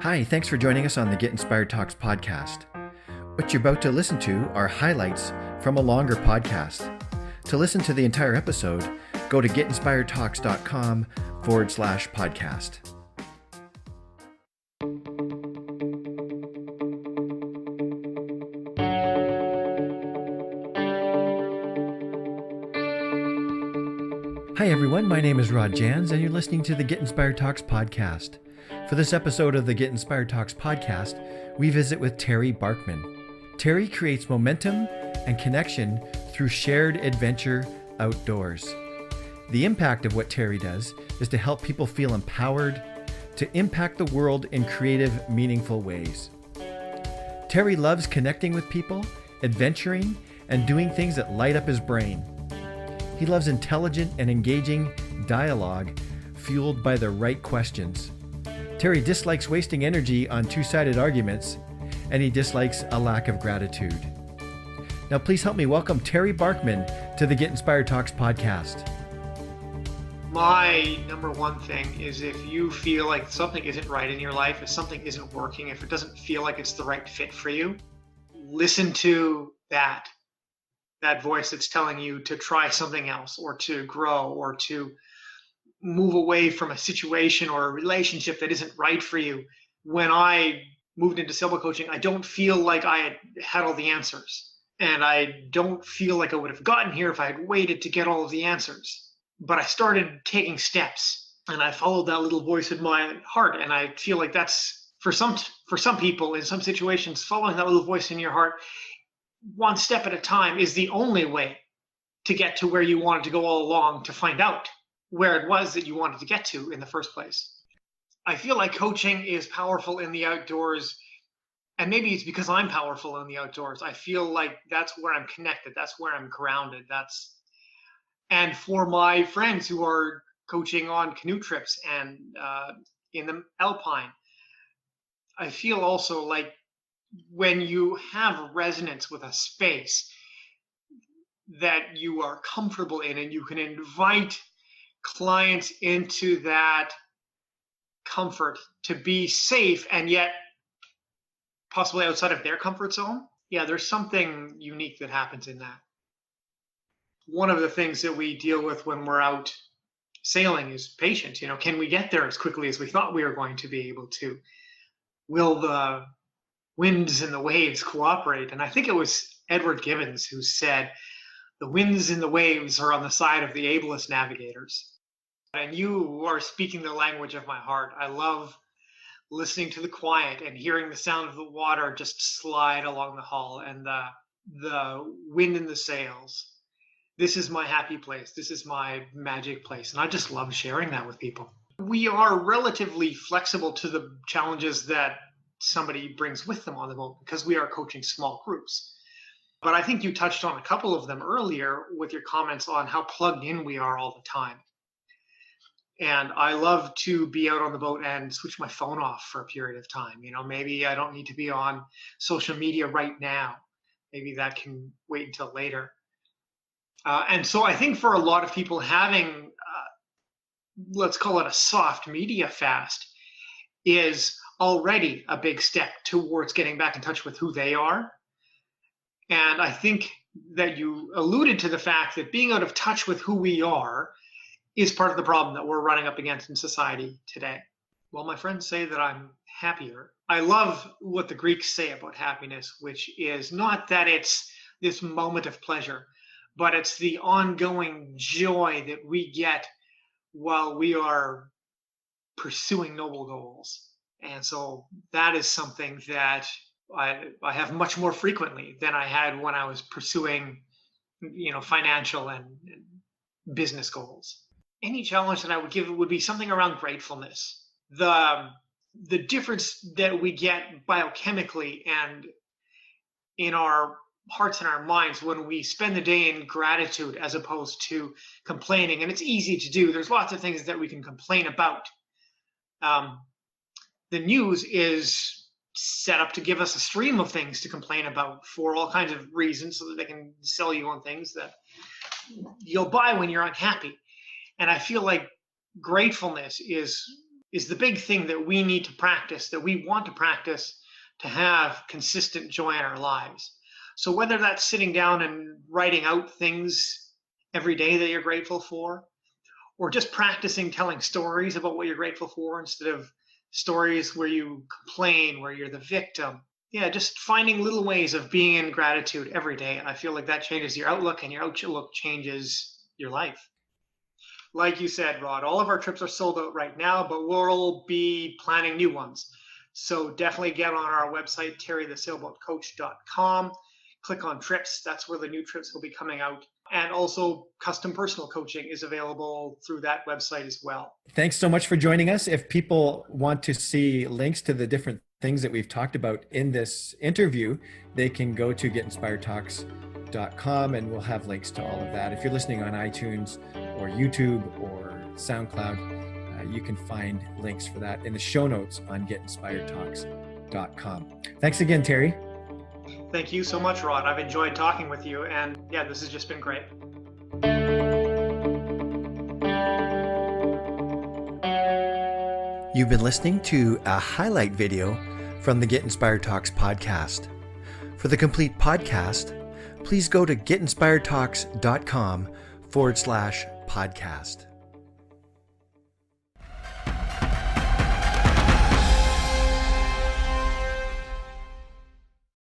Hi, thanks for joining us on the Get Inspired Talks podcast. What you're about to listen to are highlights from a longer podcast. To listen to the entire episode, go to getinspiredtalks.com/podcast. Hi everyone, my name is Rod Jans and you're listening to the Get Inspired Talks podcast. For this episode of the Get Inspired Talks podcast, we visit with Terry Barkman. Terry creates momentum and connection through shared adventure outdoors. The impact of what Terry does is to help people feel empowered to impact the world in creative, meaningful ways. Terry loves connecting with people, adventuring, and doing things that light up his brain. He loves intelligent and engaging dialogue fueled by the right questions. Terry dislikes wasting energy on two-sided arguments, and he dislikes a lack of gratitude. Now please help me welcome Terry Barkman to the Get Inspired Talks podcast. My number one thing is if you feel like something isn't right in your life, if something isn't working, if it doesn't feel like it's the right fit for you, listen to that voice that's telling you to try something else or to grow or to move away from a situation or a relationship that isn't right for you. When I moved into sailboat coaching, I don't feel like I had all the answers. And I don't feel like I would have gotten here if I had waited to get all of the answers. But I started taking steps and I followed that little voice in my heart. And I feel like that's for some people in some situations, following that little voice in your heart one step at a time is the only way to get to where you wanted to go all along, to find out where it was that you wanted to get to in the first place. I feel like coaching is powerful in the outdoors, and maybe it's because I'm powerful in the outdoors. I feel like that's where I'm connected. That's where I'm grounded. And for my friends who are coaching on canoe trips and in the Alpine, I feel also like when you have resonance with a space that you are comfortable in and you can invite clients into that comfort to be safe and yet possibly outside of their comfort zone. Yeah, there's something unique that happens in that. One of the things that we deal with when we're out sailing is patience. Can we get there as quickly as we thought we were going to be able to? Will the winds and the waves cooperate? And I think it was Edward Gibbons who said, the winds and the waves are on the side of the ablest navigators. And you are speaking the language of my heart. I love listening to the quiet and hearing the sound of the water just slide along the hull and the wind in the sails. This is my happy place. This is my magic place. And I just love sharing that with people. We are relatively flexible to the challenges that somebody brings with them on the boat because we are coaching small groups. But I think you touched on a couple of them earlier with your comments on how plugged in we are all the time. And I love to be out on the boat and switch my phone off for a period of time. Maybe I don't need to be on social media right now. Maybe that can wait until later. And so I think for a lot of people having, let's call it a soft media fast, is already a big step towards getting back in touch with who they are. And I think that you alluded to the fact that being out of touch with who we are is part of the problem that we're running up against in society today. Well, my friends say that I'm happier. I love what the Greeks say about happiness, which is not that it's this moment of pleasure, but it's the ongoing joy that we get while we are pursuing noble goals. And so that is something that I have much more frequently than I had when I was pursuing, financial and business goals. Any challenge that I would give would be something around gratefulness. The difference that we get biochemically and in our hearts and our minds when we spend the day in gratitude as opposed to complaining. And it's easy to do. There's lots of things that we can complain about. The news is set up to give us a stream of things to complain about for all kinds of reasons so that they can sell you on things that you'll buy when you're unhappy. And I feel like gratefulness is is the big thing that we need to practice, that we want to practice to have consistent joy in our lives. So whether that's sitting down and writing out things every day that you're grateful for, or just practicing telling stories about what you're grateful for instead of stories where you complain, where you're the victim. Yeah, just finding little ways of being in gratitude every day. I feel like that changes your outlook, and your outlook changes your life. Like you said, Rod, all of our trips are sold out right now, but we'll be planning new ones. So definitely get on our website, terrythesailboatcoach.com. Click on trips. That's where the new trips will be coming out. And also custom personal coaching is available through that website as well. Thanks so much for joining us. If people want to see links to the different things that we've talked about in this interview, they can go to getinspiredtalks.com and we'll have links to all of that. If you're listening on iTunes or YouTube or SoundCloud, you can find links for that in the show notes on getinspiredtalks.com. Thanks again, Terry. Thank you so much, Rod. I've enjoyed talking with you, and yeah, this has just been great. You've been listening to a highlight video from the Get Inspired Talks podcast. For the complete podcast, please go to getinspiredtalks.com/podcast.